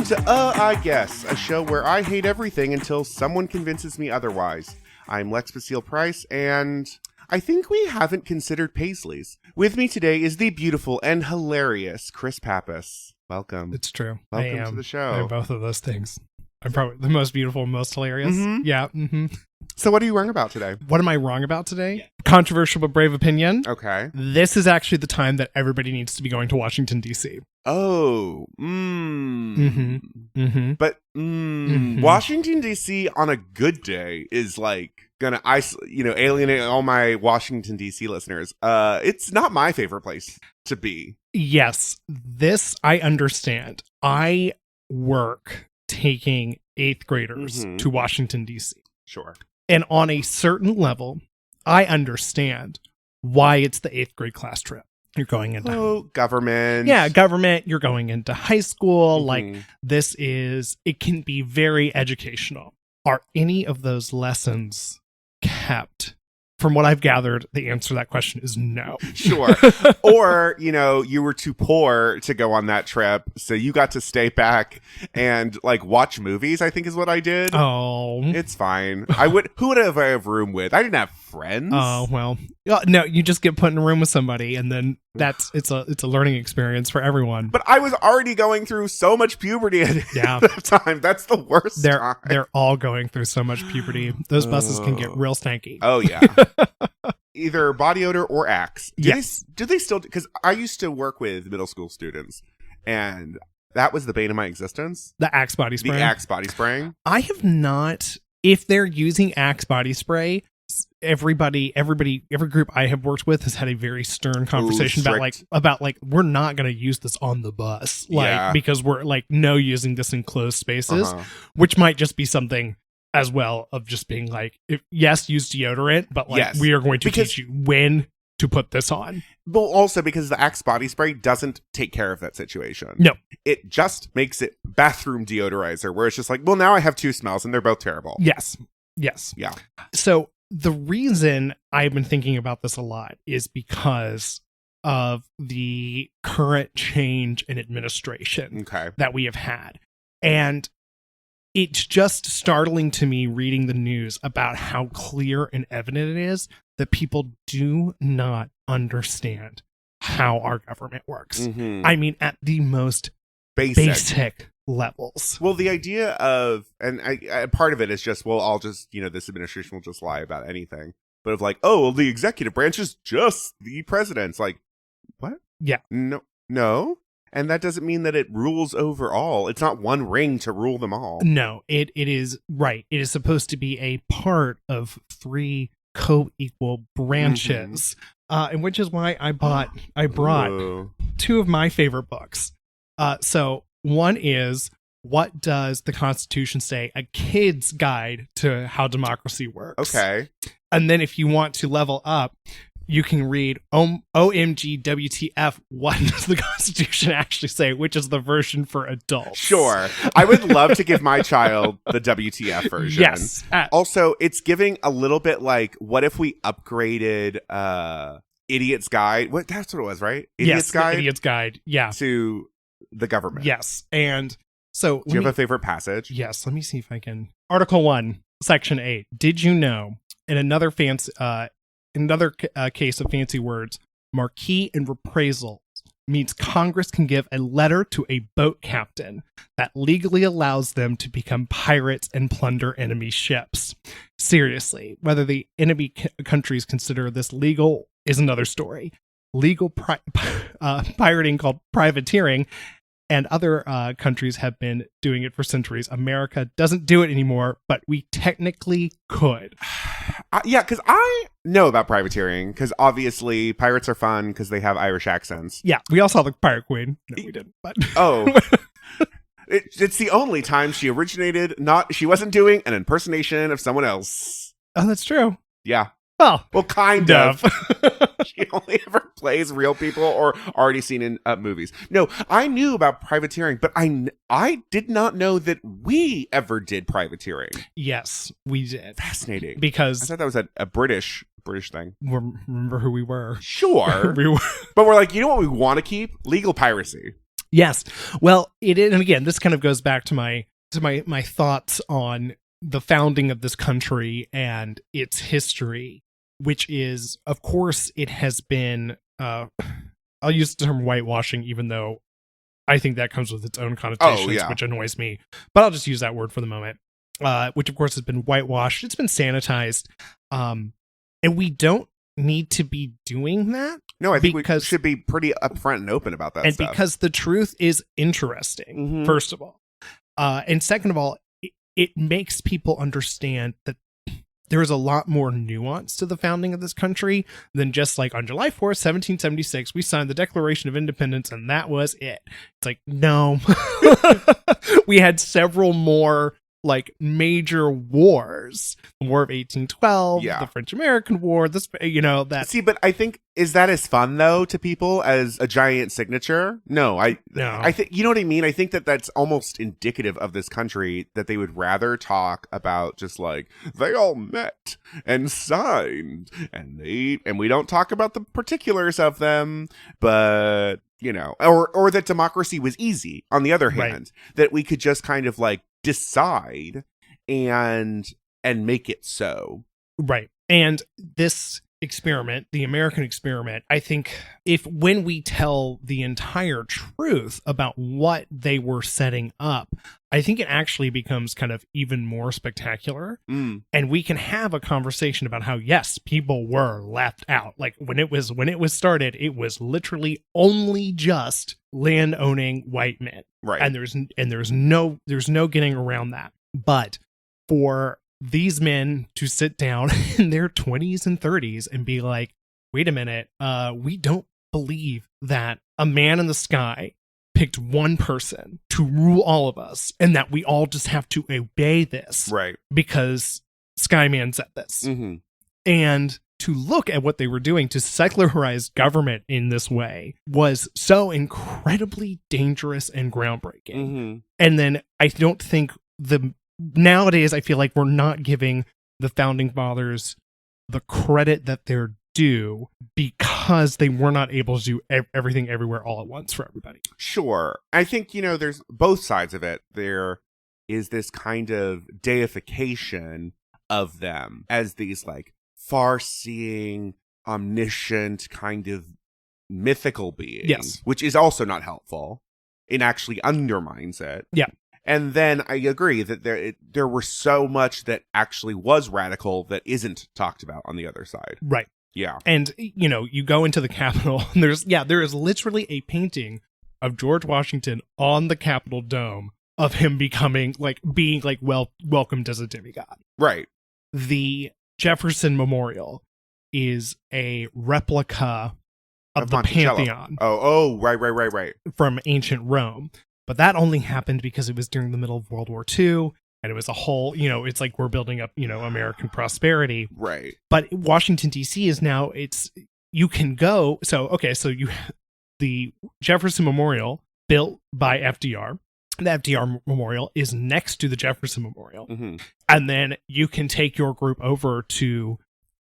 to I Guess, a show where I hate everything until someone convinces me otherwise. I'm Lex Basile Price, and I think we haven't considered Paisleys. With me today is the beautiful and hilarious Chris Pappas. Welcome. It's true. Welcome to the show. I'm both of those things. I'm probably the most beautiful, most hilarious. Mm-hmm. Yeah. Mm-hmm. So what are you wrong about today? What am I wrong about today? Yeah. Controversial but brave opinion. Okay. This is actually the time that everybody needs to be going to Washington, D.C. Oh. Mm-hmm. Mm-hmm. But Mm-hmm. Washington, D.C. on a good day is like gonna alienate all my Washington, D.C. listeners. It's not my favorite place to be. Yes. This I understand. I work taking 8th graders to Washington, D.C. Sure. And on a certain level, I understand why it's the 8th grade class trip. You're going into government. Yeah, government. You're going into high school. Like, it can be very educational. Are any of those lessons kept? From what I've gathered, the answer to that question is no. Sure. Or, you were too poor to go on that trip, so you got to stay back and watch movies, I think is what I did. Oh. It's fine. Who would I have room with? I didn't have friends. Oh, well. No, you just get put in a room with somebody, and then it's a learning experience for everyone. But I was already going through so much puberty at that time. That's the worst time. They're all going through so much puberty. Those buses can get real stanky. Oh, yeah. Either body odor or Axe. Do they still? Because I used to work with middle school students, and that was the bane of my existence. The Axe body spray. The Axe body spraying. I have not. If they're using Axe body spray, every group I have worked with has had a very stern conversation about we're not going to use this on the bus, because we're no using this in closed spaces, which might just be something as well of just being use deodorant, but we are going to teach you when to put this on. Well, also because the Axe body spray doesn't take care of that situation. No. It just makes it bathroom deodorizer, where it's just now I have two smells and they're both terrible. Yes. Yeah. So the reason I've been thinking about this a lot is because of the current change in administration that we have had. And it's just startling to me reading the news about how clear and evident it is that people do not understand how our government works. Mm-hmm. I mean, at the most basic levels. Well, the idea of, and I part of it is just, this administration will just lie about anything. But of the executive branch is just the president's. What? Yeah. No. And that doesn't mean that it rules over all. It's not one ring to rule them all. No, it is right. It is supposed to be a part of 3 co-equal branches, and which is why I brought 2 of my favorite books. So one is What Does the Constitution Say? A Kid's Guide to How Democracy Works. Okay. And then if you want to level up, you can read OMG WTF, What Does the Constitution Actually Say? Which is the version for adults. Sure. I would love to give my child the WTF version. Yes. Also, it's giving a little bit what if we upgraded Idiot's Guide? That's what it was, right? Idiot's Guide? Idiot's Guide, yeah. To the government. Yes. And so do you have a favorite passage? Yes. Let me see if I can. Article 1, Section 8. Did you know, in another case of fancy words, marquee and reprisal means Congress can give a letter to a boat captain that legally allows them to become pirates and plunder enemy ships. Seriously, whether the enemy countries consider this legal is another story. Legal pirating, called privateering, and other countries have been doing it for centuries. America doesn't do it anymore, but we technically could. Yeah, because I know about privateering, because obviously pirates are fun because they have Irish accents. Yeah, we all saw the Pirate Queen. No, we didn't. But it's the only time she originated. She wasn't doing an impersonation of someone else. Oh, that's true. Yeah. Well, kind of. She only ever plays real people or already seen in movies. No, I knew about privateering, but I did not know that we ever did privateering. Yes, we did. Fascinating. Because I thought that was a British thing. Remember who we were. Sure. We were. But we're you know what we want to keep? Legal piracy. Yes. Well, and again, this kind of goes back to my thoughts on the founding of this country and its history, which is, of course, it has been, I'll use the term whitewashing, even though I think that comes with its own connotations, which annoys me. But I'll just use that word for the moment, which, of course, has been whitewashed. It's been sanitized. And we don't need to be doing that. No, I think we should be pretty upfront and open about that and stuff. Because the truth is interesting, first of all. And second of all, it makes people understand that there is a lot more nuance to the founding of this country than just like on July 4th, 1776, we signed the Declaration of Independence and that was it. It's like, no. We had several more like major wars. The War of 1812, the French-American War, that. See, but I think, is that as fun though to people as a giant signature? No, I think, you know what I mean? I think that that's almost indicative of this country, that they would rather talk about just like, they all met and signed and we don't talk about the particulars of them, but or that democracy was easy on the other hand, that we could just kind of like decide and make it so. Right. And this experiment, the American experiment, I think when we tell the entire truth about what they were setting up, I think it actually becomes kind of even more spectacular. And we can have a conversation about how, yes, people were left out. Like when it was started, it was literally only just land owning white men. Right. And there's no getting around that. But for these men to sit down in their 20s and 30s and be like, wait a minute, we don't believe that a man in the sky picked one person to rule all of us and that we all just have to obey this. Right. Because Skyman said this. And to look at what they were doing to secularize government in this way was so incredibly dangerous and groundbreaking. And then I don't think nowadays, I feel like we're not giving the founding fathers the credit that they're due because they were not able to do everything everywhere all at once for everybody. Sure. I think, there's both sides of it. There is this kind of deification of them as these like far-seeing, omniscient kind of mythical beings, which is also not helpful. It actually undermines it. Yeah. And then I agree that there were so much that actually was radical that isn't talked about on the other side. Right. Yeah. And, you go into the Capitol, and there is literally a painting of George Washington on the Capitol dome of him being welcomed as a demigod. Right. The Jefferson Memorial is a replica of the Pantheon. Oh, right. From ancient Rome. But that only happened because it was during the middle of World War II, and it was a whole, it's like we're building up, American prosperity. Right. But Washington, D.C. is now, you can go, the Jefferson Memorial, built by FDR, the FDR Memorial is next to the Jefferson Memorial. And then you can take your group over to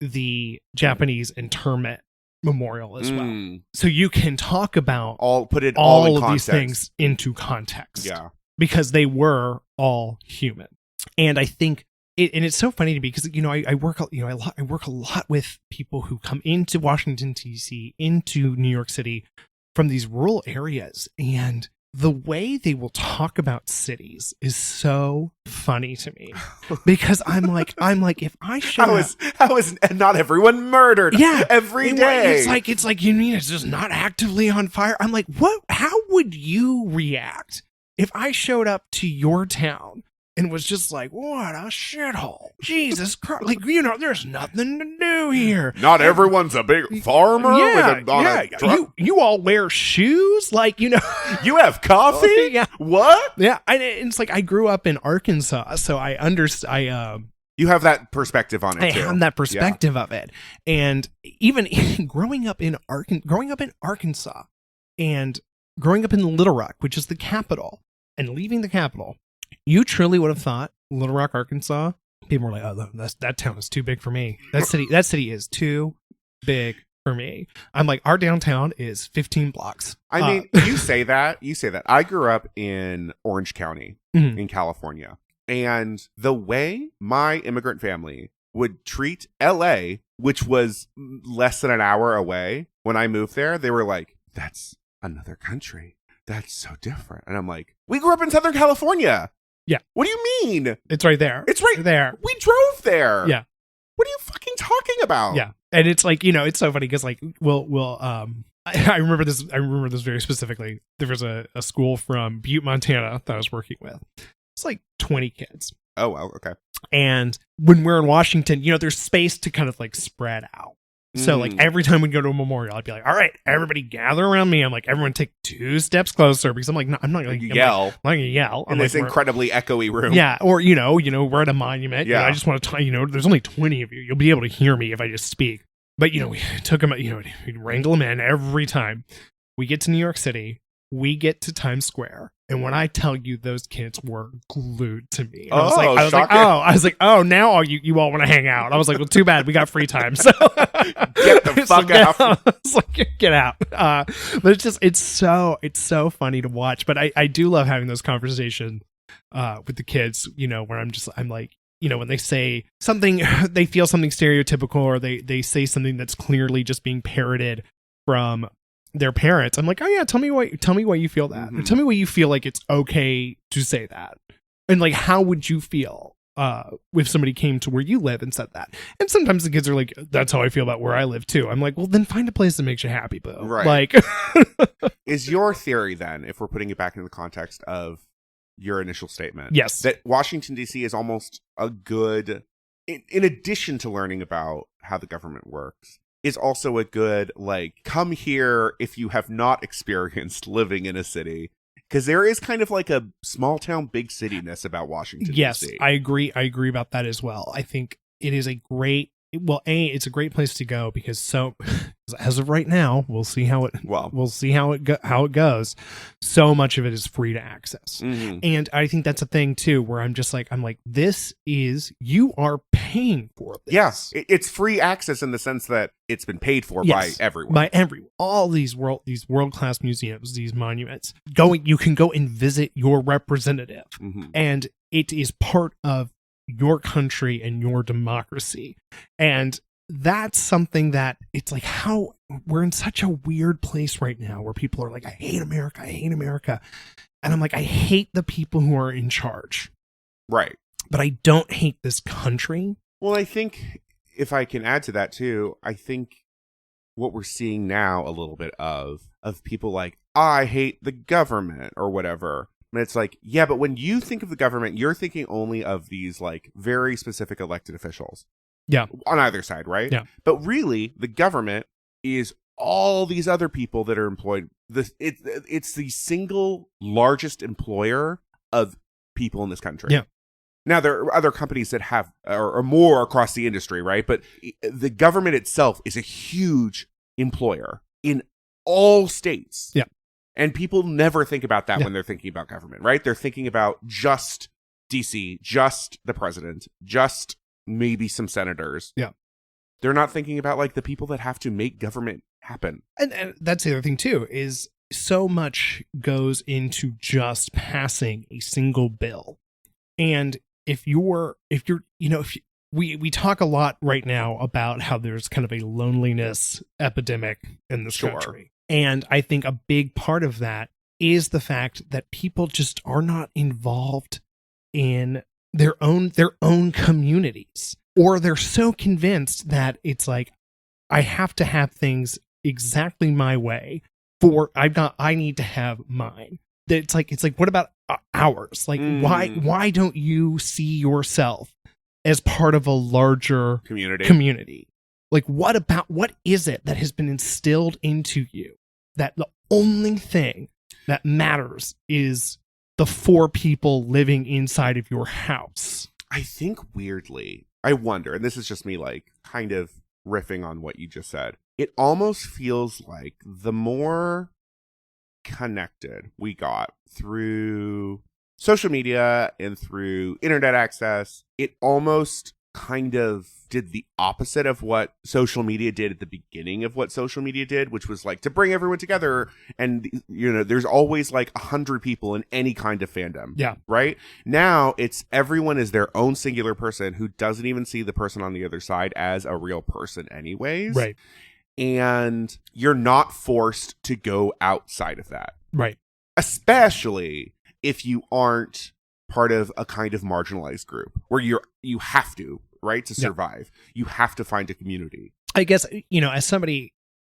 the Japanese internment memorial as well. So you can talk about all of these things into context. Yeah. Because they were all human. And I think it's so funny to me because I work a lot with people who come into Washington D.C., into New York City from these rural areas, and the way they will talk about cities is so funny to me because I'm like, if I show how is not everyone murdered? Every day. It's like you mean it's just not actively on fire? I'm like, what? How would you react if I showed up to your town and was just like, what a shithole. Jesus Christ. Like, there's nothing to do here. Not everyone's a big farmer with a truck. You all wear shoes? Like, You have coffee? Yeah. What? Yeah. It's like I grew up in Arkansas, so I understand. You have that perspective on it, too. I have that perspective of it. And even growing up in Arkansas and growing up in Little Rock, which is the capital, and leaving the capital, you truly would have thought Little Rock, Arkansas, people were like, oh, that town is too big for me. That city is too big for me. I'm like, our downtown is 15 blocks. I mean, you say that. I grew up in Orange County in California. And the way my immigrant family would treat LA, which was less than an hour away when I moved there, they were like, that's another country. That's so different. And I'm like, we grew up in Southern California. Yeah. What do you mean? It's right there. It's right there. We drove there. Yeah. What are you fucking talking about? Yeah. And it's like, it's so funny because like, I remember this very specifically. There was a school from Butte, Montana that I was working with. It's like 20 kids. Oh, wow. Okay. And when we're in Washington, there's space to kind of like spread out. So like every time we go to a memorial, I'd be like, all right, everybody gather around me. I'm like, everyone take 2 steps closer because I'm like, no, I'm not going to yell. I'm not going to yell. In this incredibly echoey room. Yeah. Or, we're at a monument. Yeah. I just want to tell there's only 20 of you. You'll be able to hear me if I just speak. But, we took them, we'd wrangle them in every time. We get to New York City. We get to Times Square. And when I tell you, those kids were glued to me. I was like, now you all want to hang out. I was like, well, too bad. We got free time. So get the fuck out. I was like, get out. But it's so funny to watch. But I do love having those conversations with the kids, where I'm like, when they say something, they feel something stereotypical, or they say something that's clearly just being parroted from their parents. I'm like, oh yeah, tell me why you feel that. Or tell me why you feel like it's okay to say that. And like, how would you feel if somebody came to where you live and said that? And sometimes the kids are like, that's how I feel about where I live too. I'm like, well, then find a place that makes you happy, boo. Right. Like, is your theory then, if we're putting it back into the context of your initial statement, yes, that Washington D.C. is almost a good, in addition to learning about how the government works, is also a good, like, come here if you have not experienced living in a city. Because there is kind of like a small town, big cityness about Washington, yes, D.C. I agree about that as well. I think it is a great, it's a great place to go because as of right now, we'll see how it goes. So much of it is free to access. And I think that's a thing too, where I'm like, you are paying for this. Yes. It's free access in the sense that it's been paid for by everyone. All these world-class museums, these monuments, you can go and visit your representative. And it is part of your country and your democracy. And that's something that it's like, how we're in such a weird place right now where people are like, I hate America. And I'm like, I hate the people who are in charge. Right. But I don't hate this country. Well, I think if I can add to that too, I think what we're seeing now a little bit of people like, I hate the government or whatever. And it's like, yeah, but when you think of the government, you're thinking only of these like very specific elected officials. Yeah. On either side, right? Yeah. But really, the government is all these other people that are employed. It's the single largest employer of people in this country. Yeah. Now, there are other companies that have or more across the industry, right? But the government itself is a huge employer in all states. Yeah. And people never think about that when they're thinking about government, right? They're thinking about just DC, just the president, just maybe some senators. Yeah. They're not thinking about like the people that have to make government happen. And that's the other thing too, is so much goes into just passing a single bill. And we talk a lot right now about how there's kind of a loneliness epidemic in this country. And I think a big part of that is the fact that people just are not involved in their own communities, or they're so convinced that it's like, I have to have things exactly my way I need to have mine. It's like, what about ours? Like, why don't you see yourself as part of a larger community? Like, what is it that has been instilled into you that the only thing that matters is the 4 people living inside of your house? I think weirdly, I wonder, and this is just me like kind of riffing on what you just said, it almost feels like the more connected we got through social media and through internet access, it almost kind of did the opposite of what social media did at the beginning of what social media did, which was like to bring everyone together. And, you know, there's always like 100 people in any kind of fandom. Yeah. Right now, it's everyone is their own singular person who doesn't even see the person on the other side as a real person anyways. Right. And you're not forced to go outside of that. Right. Especially if you aren't part of a kind of marginalized group where you have to, right, to survive. You have to find a community. I guess, you know, as somebody,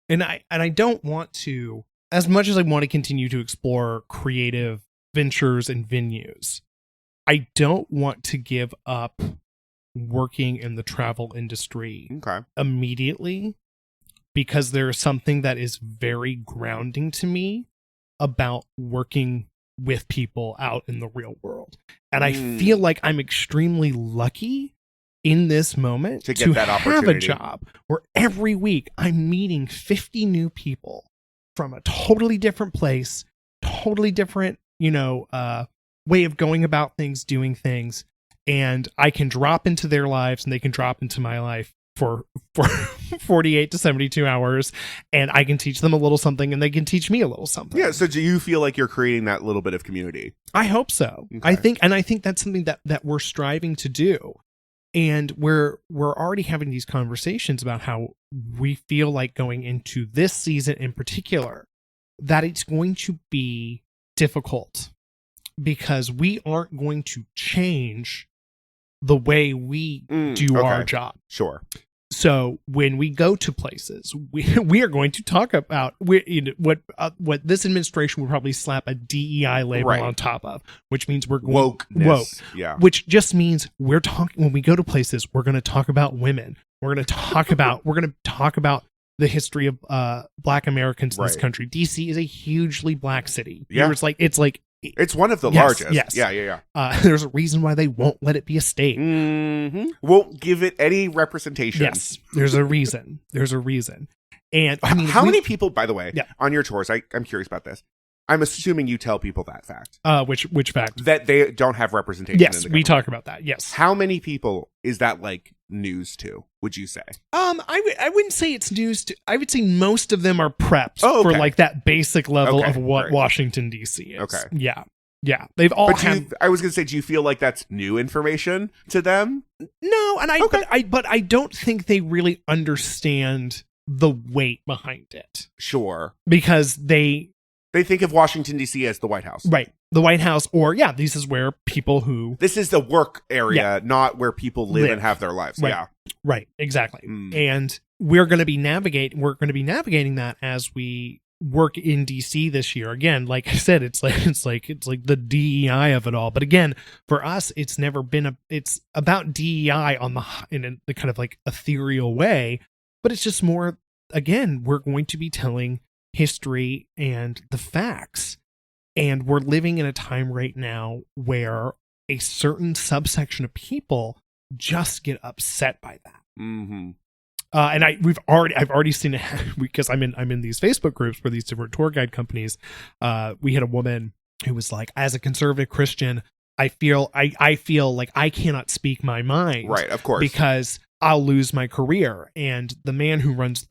and I don't want to, as much as I want to continue to explore creative ventures and venues, I don't want to give up working in the travel industry immediately, because there's something that is very grounding to me about working with people out in the real world. And I feel like I'm extremely lucky in this moment to get that have a job where every week I'm meeting 50 new people from a totally different place, totally different, you know, way of going about things, doing things. And I can drop into their lives and they can drop into my life for 48 to 72 hours, and I can teach them a little something and they can teach me a little something. Yeah. So do you feel like you're creating that little bit of community? I hope so. Okay. I think that's something that we're striving to do. And we're already having these conversations about how we feel like going into this season in particular, that it's going to be difficult because we aren't going to change the way we do our job. Sure. So when we go to places, we are going to talk about what this administration will probably slap a DEI label on top of, which means we're going woke. Yeah. Which just means we're talking when we go to places, we're going to talk about women. We're going to talk about the history of Black Americans in this country. DC is a hugely Black city. Yeah. It's one of the largest. Yes. Yeah. There's a reason why they won't let it be a state. Won't give it any representation. Yes, there's a reason. And I mean, how many people, by the way, on your tours? I'm curious about this. I'm assuming you tell people that fact. Which fact? That they don't have representation. Yes, we talk about that. Yes. How many people is that like news to? Would you say? I wouldn't say it's news to. I would say most of them are prepped for like that basic level of what Washington D.C. is. Okay. Yeah. They've all. I was going to say, do you feel like that's new information to them? No, and but I don't think they really understand the weight behind it. Sure. Because they think of Washington, D.C. as the White House. Right. The White House, or this is where people who... This is the work area, not where people live and have their lives. Right. Yeah. Right. Exactly. And we're going to be navigating that as we work in DC this year. Again, like I said, it's like the DEI of it all. But again, for us, it's never been it's about DEI in the kind of like ethereal way, but it's just more, again, we're going to be telling history and the facts. And we're living in a time right now where a certain subsection of people just get upset by that. Mm-hmm. And I've already seen it because I'm in these Facebook groups for these different tour guide companies. We had a woman who was like, as a conservative Christian, I feel like I cannot speak my mind. Right, of course. Because I'll lose my career. And the man who runs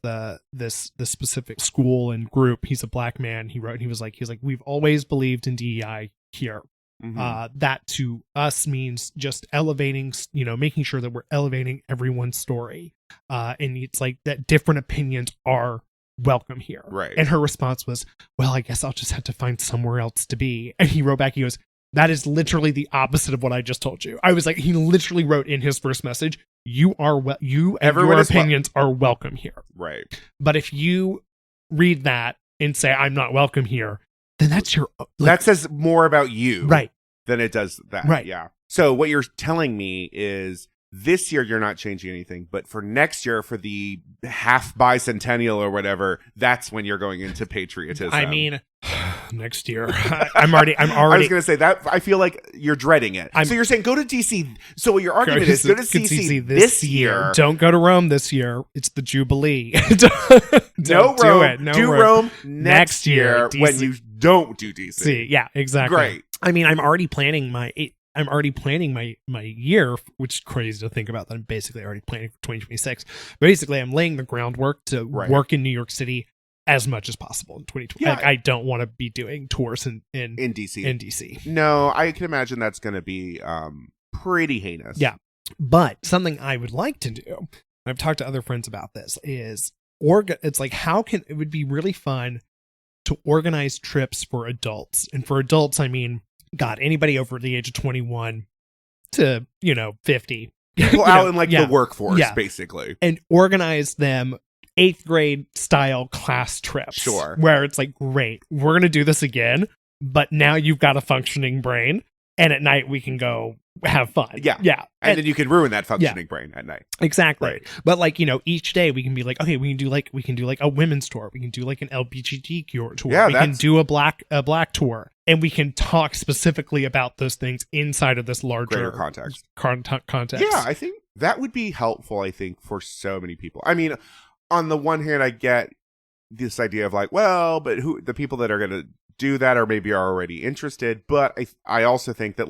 this specific school and group, he's a Black man. He was like, we've always believed in DEI here. Mm-hmm. That to us means just elevating, making sure that we're elevating everyone's story. And it's like that different opinions are welcome here. Right. And her response was, well, I guess I'll just have to find somewhere else to be. And he wrote back, he goes, that is literally the opposite of what I just told you. I was like, he literally wrote in his first message, you and your opinions are welcome here. Right. But if you read that and say, I'm not welcome here, then that's your... that says more about you. Right. Than it does that. Right. Yeah. So what you're telling me is this year you're not changing anything, but for next year, for the half bicentennial or whatever, that's when you're going into patriotism. I mean, next year. I'm already. I was going to say that. I feel like you're dreading it. So you're saying go to DC. So what your argument is, go to DC this year. Don't go to Rome this year. It's the Jubilee. No Rome. Do Rome next year when you don't do DC. Yeah, exactly. Great. I mean, I'm already planning I'm already planning my year, which is crazy to think about that I'm basically already planning for 2026. Basically, I'm laying the groundwork to work in New York City as much as possible in 2020. Like, I don't want to be doing tours in DC. No, I can imagine that's going to be pretty heinous. Yeah. But something I would like to do, I've talked to other friends about this, is it's like, it would be really fun to organize trips for adults. And for adults, I mean, God, anybody over the age of 21 to, 50. People out in the workforce, basically. And organize them 8th grade style class trips. Sure. Where it's like, great, we're going to do this again, but now you've got a functioning brain. And at night we can go have fun. Yeah. Yeah. And then you can ruin that functioning brain at night. Exactly. Right. But each day we can be like, okay, we can do like a women's tour. We can do like an LGBTQ tour. Yeah, we can do a black tour. And we can talk specifically about those things inside of this larger context. Context. Yeah, I think that would be helpful, for so many people. I mean, on the one hand, I get this idea of but who the people that are going to do that or maybe are already interested, but I also think that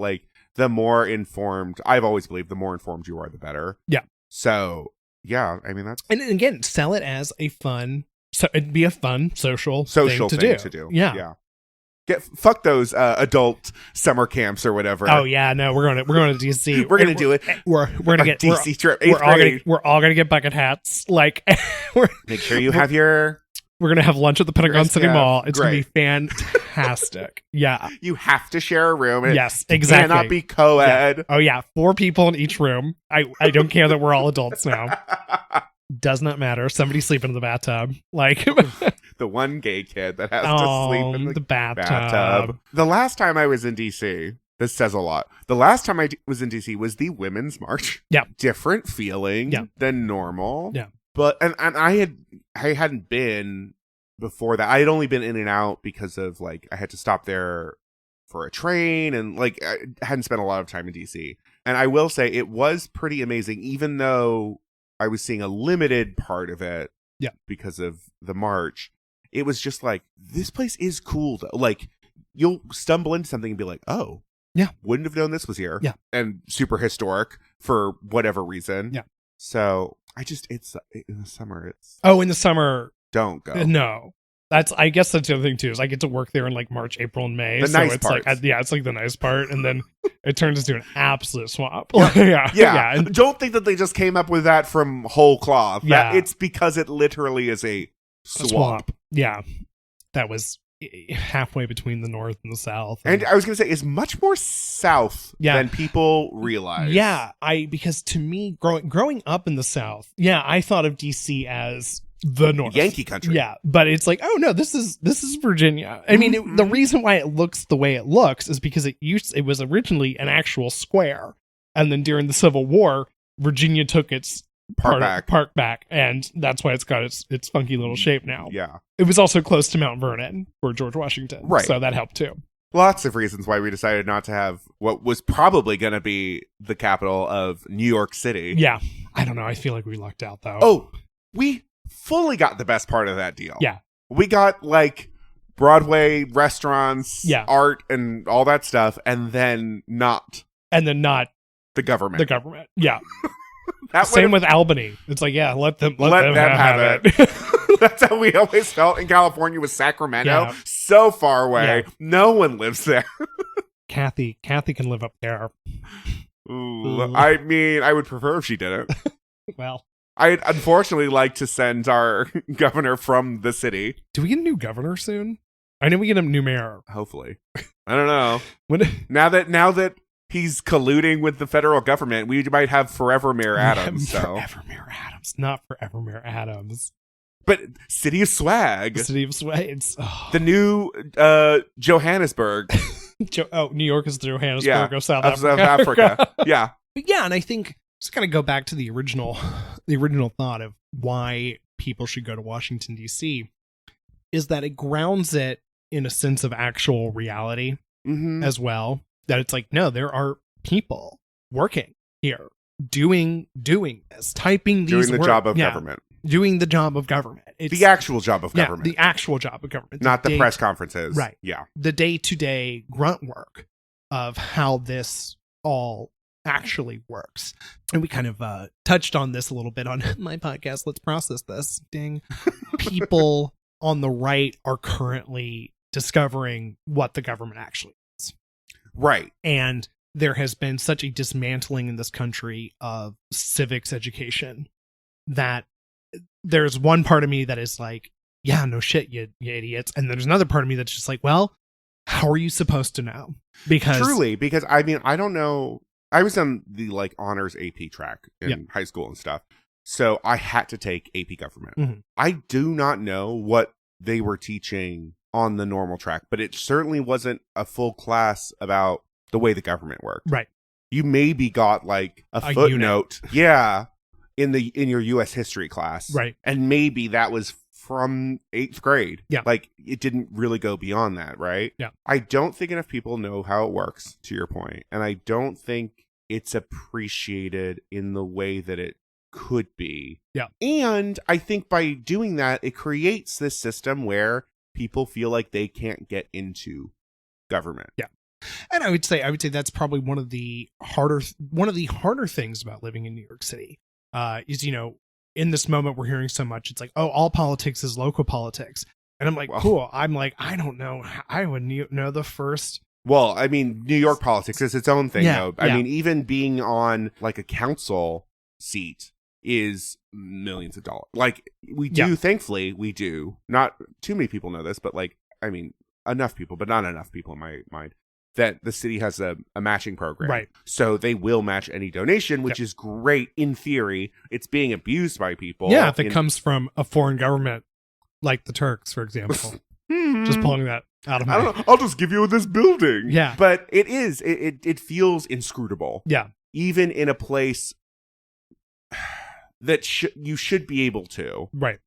the more informed, I've always believed the more informed you are, the better. Yeah. So yeah, I mean, that's, and again, sell it as a fun, so it'd be a fun social thing to do. Yeah. Fuck those adult summer camps or whatever. Oh yeah, no, we're going to DC. We're gonna do it. We're gonna get DC trip. We're all gonna get bucket hats. Make sure you have your. We're going to have lunch at the Pentagon City Mall. It's going to be fantastic. Yeah. You have to share a room. Yes, exactly. It cannot be co-ed. Yeah. Oh, yeah. 4 people in each room. I don't care that we're all adults now. Does not matter. Somebody's sleeping in the bathtub. The one gay kid that has to sleep in the bathtub. The last time I was in D.C., this says a lot. The last time I was in D.C. was the Women's March. Yeah. Different feeling than normal. Yeah. But and I hadn't been before that. I had only been in and out because of I had to stop there for a train and I hadn't spent a lot of time in DC. And I will say it was pretty amazing, even though I was seeing a limited part of it because of the march. It was just this place is cool though. You'll stumble into something and be like, oh, yeah, wouldn't have known this was here. Yeah. And super historic for whatever reason. Yeah. So it's in the summer. In the summer. Don't go. No. I guess that's the other thing too, is I get to work there in March, April, and May. The so nice it's parts. it's the nice part. And then it turns into an absolute swamp. Yeah. And don't think that they just came up with that from whole cloth. Yeah. It's because it literally is a swamp. Yeah. That was halfway between the north and the south. And I was going to say, it's much more south than people realize. Yeah. Because to me, growing up in the south, I thought of DC as the north, Yankee country. Yeah, but it's oh no, this is Virginia. I mean, the reason why it looks the way it looks is because it was originally an actual square, and then during the Civil War, Virginia took its park back, and that's why it's got its funky little shape now. Yeah, it was also close to Mount Vernon for George Washington, right? So that helped too. Lots of reasons why we decided not to have what was probably going to be the capital of New York City. Yeah, I don't know. I feel like we lucked out though. Oh, we fully got the best part of that deal. Yeah. We got Broadway restaurants, art and all that stuff, and then not the government. The government. Yeah. That Same with Albany. It's let them have it. That's how we always felt in California with Sacramento. So far away. No one lives there. Kathy can live up there. Ooh. I mean, I would prefer if she didn't. Well, I'd unfortunately like to send our governor from the city. Do we get a new governor soon? I know we get a new mayor. Hopefully. I don't know. Now that he's colluding with the federal government, we might have Forever Mayor Adams. Forever Mayor Adams. Not Forever Mayor Adams. But City of Swag. The City of Swag. The new Johannesburg. New York is the Johannesburg of South Africa. South Africa. Yeah. But yeah, and I think just kind of go back to the original thought of why people should go to Washington, D.C. is that it grounds it in a sense of actual reality as well. That it's no, there are people working here, doing this, typing these doing the job of government. Doing the job of government. It's the actual job of government. The actual job of government. Not the press conferences. Right. Yeah. The day-to-day grunt work of how this all actually works. And we kind of touched on this a little bit on my podcast. Let's process this. Ding. People on the right are currently discovering what the government actually is. Right. And there has been such a dismantling in this country of civics education that there's one part of me that is like, yeah, no shit, you idiots. And there's another part of me that's just like, well, how are you supposed to know? Because I mean, I don't know. I was on the like honors AP track in high school and stuff. So I had to take AP government. Mm-hmm. I do not know what they were teaching on the normal track, but it certainly wasn't a full class about the way the government worked. Right. You maybe got like a footnote. Yeah. In your US history class. Right. And maybe that was from 8th grade. Yeah. Like it didn't really go beyond that, right? Yeah. I don't think enough people know how it works, to your point. And I don't think it's appreciated in the way that it could be. Yeah. And I think by doing that, it creates this system where people feel like they can't get into government. Yeah. And I would say that's probably one of the harder things about living in New York City. Is, in this moment we're hearing so much, it's like, oh, all politics is local politics. And I'm like, cool. I'm like, I don't know. I wouldn't know the first. Well, I mean, New York politics is its own thing, though. I mean, even being on like a council seat is millions of dollars. Like we do, thankfully, we do. Not too many people know this, but like, I mean, enough people, but not enough people in my mind, that the city has a matching program. Right. So they will match any donation, which is great in theory. It's being abused by people. Yeah, if it comes from a foreign government, like the Turks, for example. Just pulling that out of my... I don't know. I'll just give you this building. Yeah. But it feels inscrutable. Yeah. Even in a place that you should be able to. Right.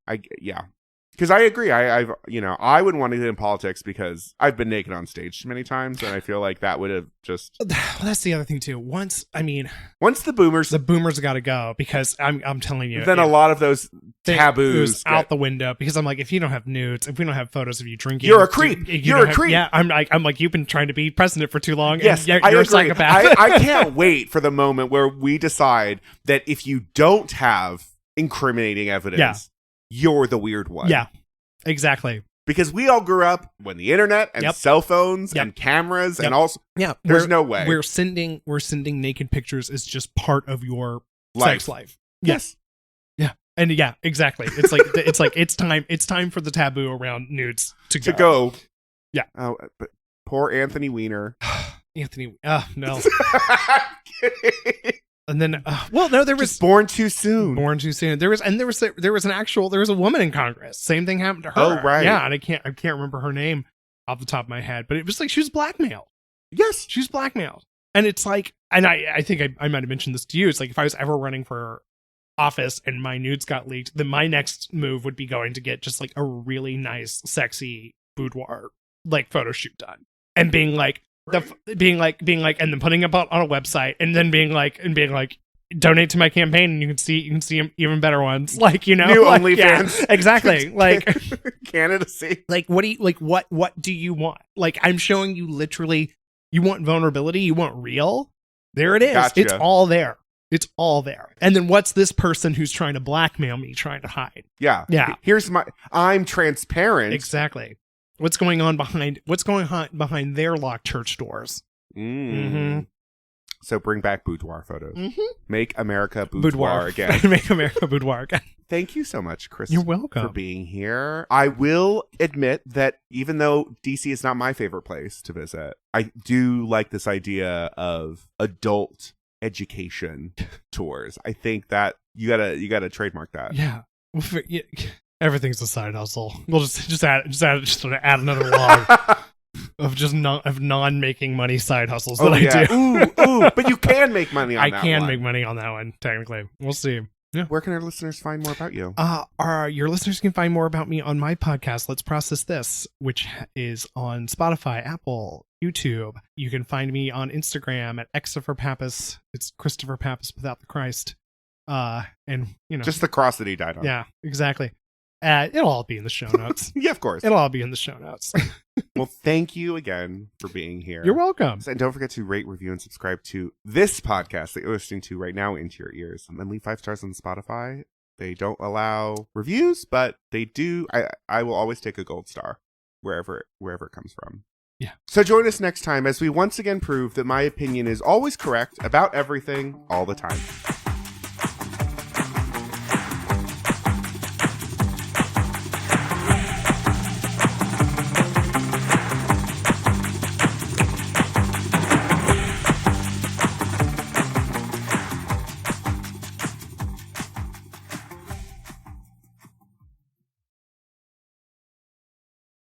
Because I agree. I wouldn't want to get in politics because I've been naked on stage too many times, and I feel like that would have just. Well, that's the other thing too. Once the boomers got to go, because I'm telling you, then a lot of those taboos out the window, because I'm like, if you don't have nudes, if we don't have photos of you drinking, you're a creep. You're a creep. Yeah, I'm like, you've been trying to be president for too long. Yes, and you're a psychopath. I can't wait for the moment where we decide that if you don't have incriminating evidence, you're the weird one. Yeah, exactly. Because we all grew up when the internet and cell phones and cameras and also there's no way. We're sending naked pictures is just part of your sex life. Yes. Yeah. And exactly. It's like it's time for the taboo around nudes to go. Yeah. Oh, but poor Anthony Weiner. No. And then, there was just born too soon. There was a woman in Congress. Same thing happened to her. Oh, right. Yeah, and I can't remember her name off the top of my head, but it was like she was blackmailed. Yes, she was blackmailed, and it's like, and I think I might have mentioned this to you. It's like if I was ever running for office and my nudes got leaked, then my next move would be going to get just like a really nice, sexy boudoir like photo shoot done, and being like. Being like, and then putting it up on a website, and then being like, donate to my campaign, and you can see even better ones, like, new OnlyFans, exactly, like candidacy. Like, what do you want? Like, I'm showing you literally, you want vulnerability, you want real. There it is. Gotcha. It's all there. It's all there. And then what's this person who's trying to blackmail me trying to hide? Yeah. I'm transparent. Exactly. What's going on behind their locked church doors? Mm-hmm. So bring back boudoir photos. Mm-hmm. Make America boudoir again. Make America boudoir again. Thank you so much, Chris. You're welcome for being here. I will admit that even though DC is not my favorite place to visit, I do like this idea of adult education tours. I think that you gotta trademark that. Yeah. Everything's a side hustle. We'll just add another log of non making money side hustles that I do. Ooh, but you can make money on that one. I can make money on that one, technically. We'll see. Yeah. Where can our listeners find more about you? Your listeners can find more about me on my podcast, Let's Process This, which is on Spotify, Apple, YouTube. You can find me on Instagram at Christopher Pappas. It's Christopher Pappas without the Christ. And just the cross that he died on. Yeah, exactly. It'll all be in the show notes. Yeah, of course. It'll all be in the show notes. Well, thank you again for being here. You're welcome. And don't forget to rate, review, and subscribe to this podcast that you're listening to right now into your ears. And leave 5 stars on Spotify. They don't allow reviews, but they do. I will always take a gold star wherever it comes from. Yeah. So join us next time as we once again prove that my opinion is always correct about everything all the time.